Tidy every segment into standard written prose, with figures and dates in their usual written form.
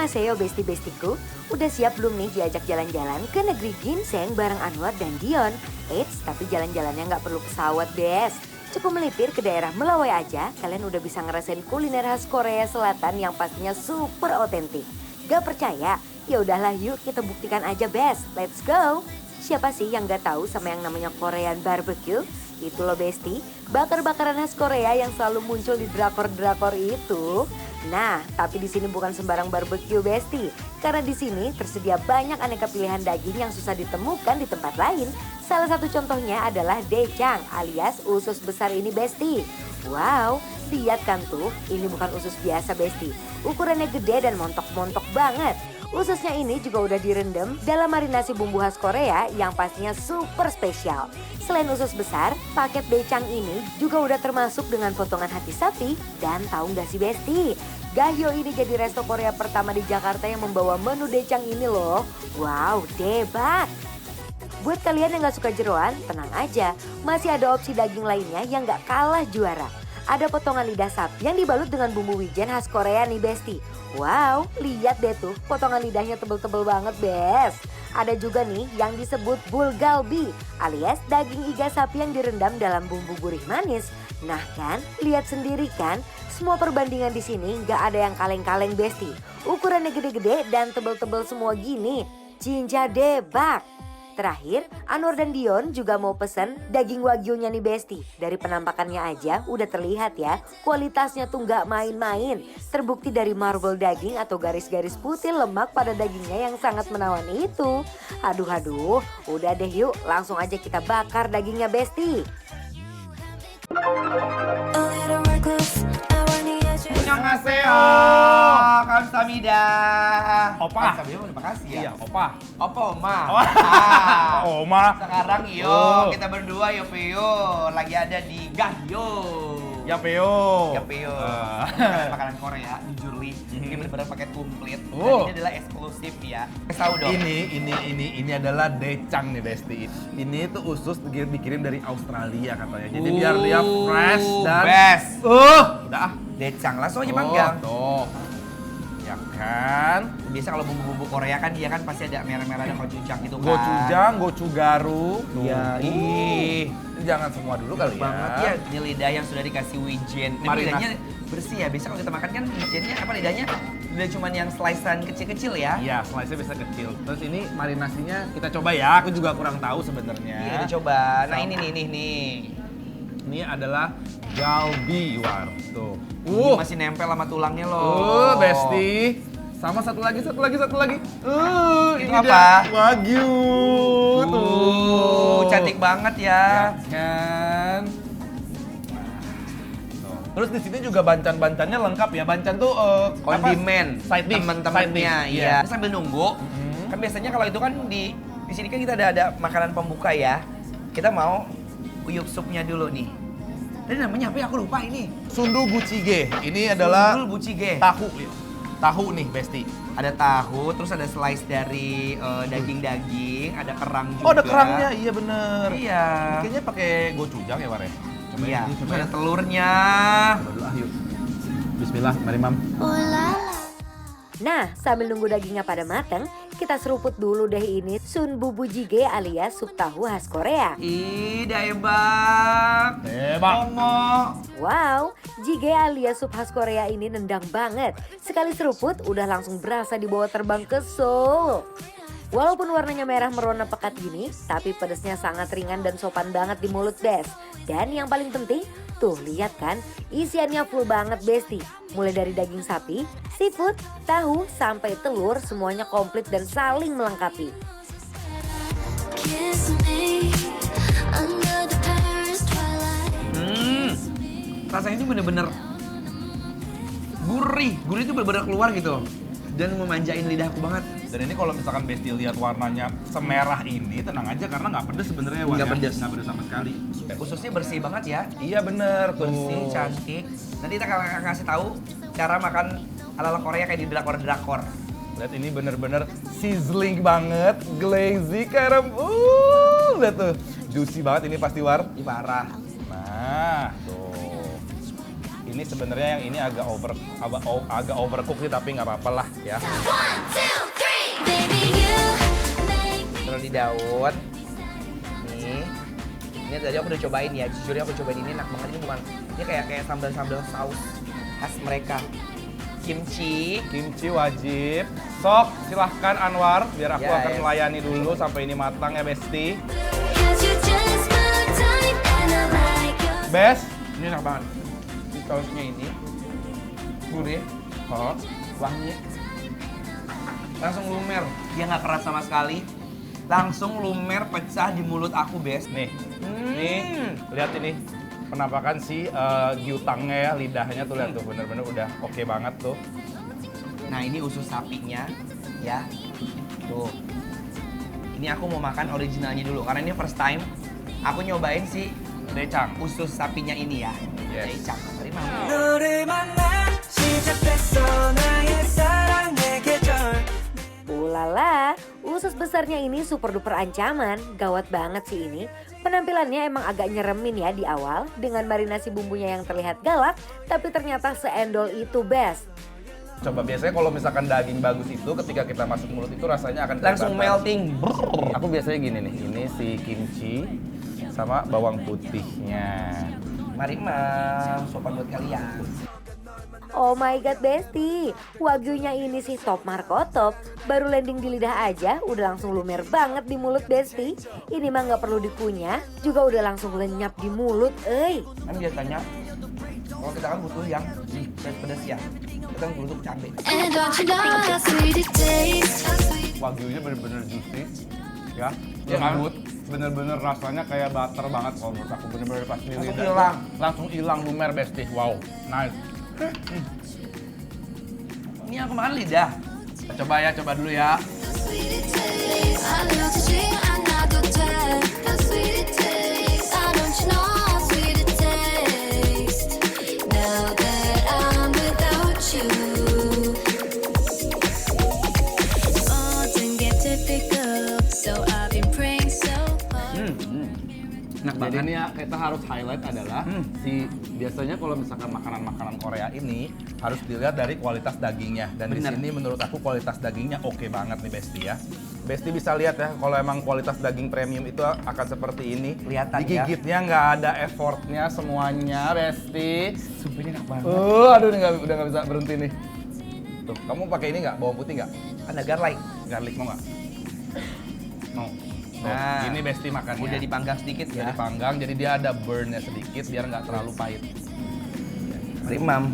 Annyeonghaseyo besti-bestiku. Udah siap belum nih diajak jalan-jalan ke negeri ginseng bareng Anwar dan Dion? Eits, tapi jalan-jalannya nggak perlu pesawat, Bes. Cukup melipir ke daerah Melawai aja, kalian udah bisa ngerasain kuliner khas Korea Selatan yang pastinya super otentik. Gak percaya? Ya udahlah yuk kita buktikan aja, Bes. Let's go! Siapa sih yang gak tahu sama yang namanya Korean barbecue? Itu loh Besti, bakar-bakaran khas Korea yang selalu muncul di drakor-drakor itu. Nah, tapi di sini bukan sembarang barbecue Besti, karena di sini tersedia banyak aneka pilihan daging yang susah ditemukan di tempat lain. Salah satu contohnya adalah daejang alias usus besar ini Besti. Wow, lihat kan tuh, ini bukan usus biasa Besti. Ukurannya gede dan montok-montok banget. Ususnya ini juga udah direndam dalam marinasi bumbu khas Korea yang pastinya super spesial. Selain usus besar, paket daejang ini juga udah termasuk dengan potongan hati sapi. Dan tahu nggak sih Besti? Gahyo ini jadi resto Korea pertama di Jakarta yang membawa menu daejang ini loh. Wow, debat! Buat kalian yang gak suka jeroan, tenang aja. Masih ada opsi daging lainnya yang gak kalah juara. Ada potongan lidah sapi yang dibalut dengan bumbu wijen khas Korea nih Besti. Wow, lihat deh tuh potongan lidahnya tebel-tebel banget Bes. Ada juga nih yang disebut bulgalbi alias daging iga sapi yang direndam dalam bumbu gurih manis. Nah kan, lihat sendiri kan, semua perbandingan di sini gak ada yang kaleng-kaleng Besti. Ukurannya gede-gede dan tebel-tebel semua gini. Cinca debak. Terakhir, Anwar dan Dion juga mau pesen daging wagyunya nih Besti. Dari penampakannya aja udah terlihat ya, kualitasnya tuh nggak main-main. Terbukti dari marble daging atau garis-garis putih lemak pada dagingnya yang sangat menawan itu. Aduh, udah deh yuk langsung aja kita bakar dagingnya Besti. Annyeonghaseyo, kamsahamnida. Opa. Kamsahamnida terima kasih ya. Iya, opa. Opa, oma. Oma. Sekarang yuk kita berdua yuk lagi ada di Gahyo. Yapeo. Gahyo. Makanan Korea, jujur Li. Ini benar-benar paket komplit. Dan Oh. ini adalah eksklusif ya. Tahu dong. Ini adalah daejang nih Besti. Ini tuh usus dikirim dari Australia katanya. Jadi biar dia fresh dan best. Udah. Daejang langsung aja panggang. Tuh. Ya kan? Biasa kalau bumbu-bumbu Korea kan dia kan pasti ada merah-merah, ada gochujang gitu kan. Gochujang, gochugaru. Iya, ih. Ini jangan semua dulu kali ya. Banget ya, ini lidah yang sudah dikasih wijen. Ini Marinas. lidahnya bersih ya. Biasa kalau kita makan kan wijennya apa lidahnya? Udah cuman yang slicean kecil-kecil ya. Iya, slice-nya bisa kecil. Terus ini marinasinya kita coba ya. Aku juga kurang tahu sebenarnya. Iya, dicoba. Nah, ini nih. Ini adalah galbi war. Tuh. Ini masih nempel sama tulangnya loh. Besti. Sama satu lagi. Itu Ini apa? dia Wagyu. Cantik banget ya. Kan. Terus di sini juga bancan-bancannya lengkap ya. Bancan tuh Kondimen Side dish. teman-temannya. Side dish, Iya. Ini sambil nunggu. Kan biasanya kalau itu kan di sini kan kita ada makanan pembuka ya. Kita mau uyup supnya dulu nih. Tadi namanya apa ya? Aku lupa ini. Sundu bucige. Ini adalah Sundul bucige. tahu. Tahu nih, Besti. Ada tahu, terus ada slice dari daging-daging, ada kerang juga. Oh, ada kerangnya. Iya bener. Iya. Kayaknya pakai gochujang ya, War ya? Coba Iya, ini, terus coba ada ya. telurnya. Coba dulu, yuk. Bismillah, mari Mam. Nah, sambil nunggu dagingnya pada mateng, kita seruput dulu deh ini sun bubu jjigae alias sup tahu khas Korea. Ih, daebak. Tebak. Omo. Wow, jjigae alias sup khas Korea ini nendang banget. Sekali seruput udah langsung berasa dibawa terbang ke Seoul. Walaupun warnanya merah merona pekat gini, tapi pedesnya sangat ringan dan sopan banget di mulut Bes. Dan yang paling penting, tuh lihat kan, isiannya full banget Besti. Mulai dari daging sapi, seafood, tahu, sampai telur, semuanya komplit dan saling melengkapi. Rasanya itu bener-bener gurih. Gurih itu bener-bener keluar gitu. Dan memanjain lidahku banget. Dan ini kalau misalkan Besti lihat warnanya semerah ini, tenang aja karena nggak pedes sebenarnya. War, Nggak ya. pedes. Nggak pedes sama sekali. Ususnya bersih banget ya. Iya bener tuh. Bersih, cantik. Nanti kita akan ngasih tahu cara makan ala-ala Korea kayak di drakor-drakor. Lihat ini bener-bener sizzling banget, glazy karam. Lihat tuh, juicy banget ini pasti War. Ih, parah. Nah, tuh. Ini sebenarnya yang ini agak overcook sih, tapi nggak apa-apa lah ya. Taruh di daun. Nih. Ini tadi aku udah cobain ya. Jujur aku cobain ini enak banget. Ini bukan, ini kayak sambal-sambal saus khas mereka. Kimchi. Kimchi wajib. Sok, silahkan Anwar, biar aku Ya, akan ya. melayani dulu sampai ini matang ya, Besti. Best. Ini enak banget. Ini sausnya ini gurih, Oh. wangi, langsung lumer. Dia nggak keras sama sekali. Langsung lumer pecah di mulut aku, Bes. Nih, nih, lihat ini. Penampakan si gyutangnya ya, lidahnya tuh lihat tuh, bener-bener udah oke banget tuh. Nah, ini usus sapinya, ya. Tuh. Ini aku mau makan originalnya dulu, karena ini first time aku nyobain si Decang. usus sapinya ini ya. Yes. Decang. Terima. Ulala, usus besarnya ini super duper ancaman, gawat banget sih ini. Penampilannya emang agak nyeremin ya di awal, dengan marinasi bumbunya yang terlihat galak, tapi ternyata seendol itu best. Coba biasanya kalau misalkan daging bagus itu ketika kita masuk mulut itu rasanya akan Langsung kelihatan. melting. Brrr. Aku biasanya gini nih, ini si kimchi sama bawang putihnya. Mari Mam, sopan buat kalian. Oh my god Besti, wagyunya ini sih top markotop. Baru landing di lidah aja udah langsung lumer banget di mulut Besti. Ini mah nggak perlu dikunyah, juga udah langsung lenyap di mulut, Kan biasanya kalau kita kan butuh yang pedas ya. Kita kan butuh cabai. Wagyunya bener-bener juicy, ya, Iya kan? lembut, bener-bener rasanya kayak butter banget kalau menurut aku, bener-bener pas di Langsung lidah hilang. itu langsung hilang lumer Besti. Wow, nice. Ini yang kemarin lidah. Kita coba ya, coba dulu ya. Enak Jadi banget. ini ya kita harus highlight adalah si biasanya kalau misalkan makanan-makanan Korea ini harus dilihat dari kualitas dagingnya, dan Bener. di sini menurut aku kualitas dagingnya oke banget nih Besti ya. Besti bisa lihat ya kalau emang kualitas daging premium itu akan seperti ini. Kelihatan ya. Digigitnya nggak ada effortnya semuanya Besti. Sumpahnya enak banget. Aduh ini udah nggak bisa berhenti nih. Tuh, kamu pakai ini nggak, bawang putih nggak? Ada garlic. Garlic mau nggak? Mau. Tuh, Nah, ini Besti makannya. Udah dipanggang sedikit Udah ya. dipanggang, jadi dia ada burn-nya sedikit biar nggak terlalu pahit. Mari Mam.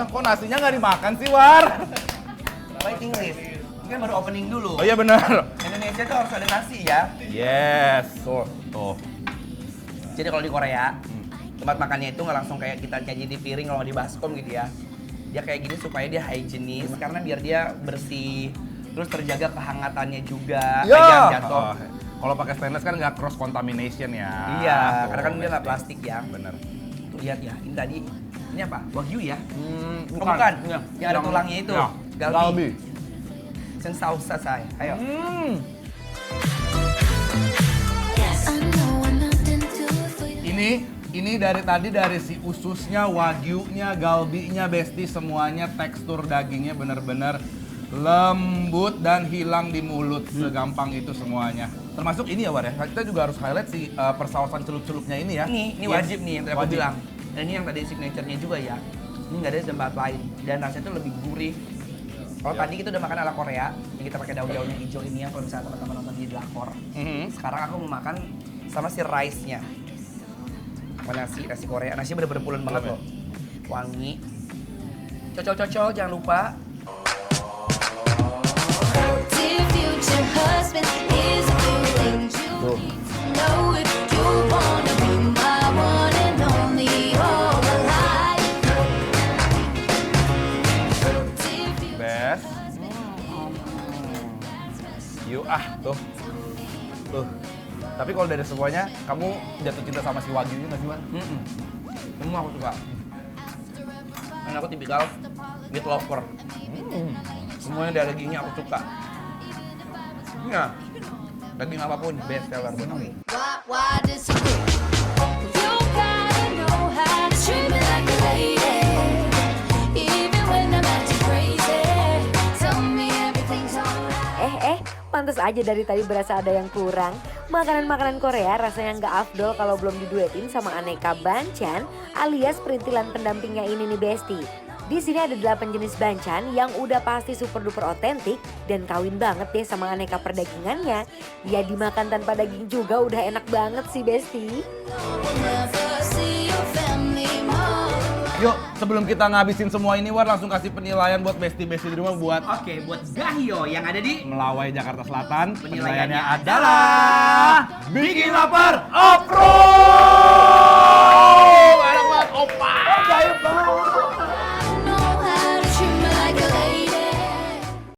Kok nasinya nggak dimakan sih, War? Waiting list. Ini kan baru opening dulu. Oh iya benar. Indonesia tuh harus ada nasi ya. Yes. Tuh. Jadi kalau di Korea, tempat makannya itu nggak langsung kayak kita nyaji di piring kalau di baskom gitu ya. Dia kayak gini supaya dia hygienis, karena biar dia bersih, terus terjaga kehangatannya juga. Ya. Kayak jangan jatuh. Kalau pakai stainless kan nggak cross contamination ya. Iya, Tuh, karena kan dia nggak Besti. plastik ya. Bener. Tuh lihat ya, ini tadi ini apa? Wagyu ya? Bukan. Oh, bukan. Iya. Yang ada tulangnya itu. Ya. Galbi. Sensausa saya. Ayo. Ini dari tadi dari si ususnya, wagyunya, galbinya, Besti, semuanya tekstur dagingnya bener-bener lembut dan hilang di mulut. Segampang itu semuanya. Termasuk ini ya, War ya. Kita juga harus highlight si persausan celup-celupnya ini ya. Ini Yes. wajib nih yang tadi aku Wajib. bilang. Dan ini yang tadi signature-nya juga ya. Ini nggak ada di tempat lain. Dan rasanya tuh lebih gurih. Kalau Ya. tadi kita udah makan ala Korea, yang kita pakai daun-daun yang hijau ini ya, kalau misalnya teman-teman nonton di Drakor. Sekarang aku mau makan sama si rice-nya. Sama nasi Korea. Nasi bener-bener pulen banget Belum ya? loh. Wangi. Cocol-cocol, jangan lupa. Tuh. Best. Yuk tuh. Tuh. Tapi kalau dari semuanya, kamu jatuh cinta sama si wagyunya nggak sih, Wan? Semua aku suka. Dan aku tipikal meat lover. Semuanya dari dagingnya aku suka. Ya, daging apapun best seller buat kami. Why disagree? You gotta know how to treat me like a lady, even when I'm acting crazy. Tell me everything's alright. Pantes aja dari tadi berasa ada yang kurang. Makanan-makanan Korea rasanya nggak afdol kalau belum diduetin sama aneka banchan alias perintilan pendampingnya ini nih Besti. Di sini ada 8 jenis banchan yang udah pasti super duper otentik dan kawin banget deh sama aneka perdagingannya. Ya dimakan tanpa daging juga udah enak banget sih Besti. Never see your family more. Yuk, sebelum kita ngabisin semua ini, War langsung kasih penilaian buat Besti-Besti di rumah buat Oke, buat Gahyo yang ada di Melawai Jakarta Selatan. Penilaiannya Penilaiannya adalah bikin lapar, approve!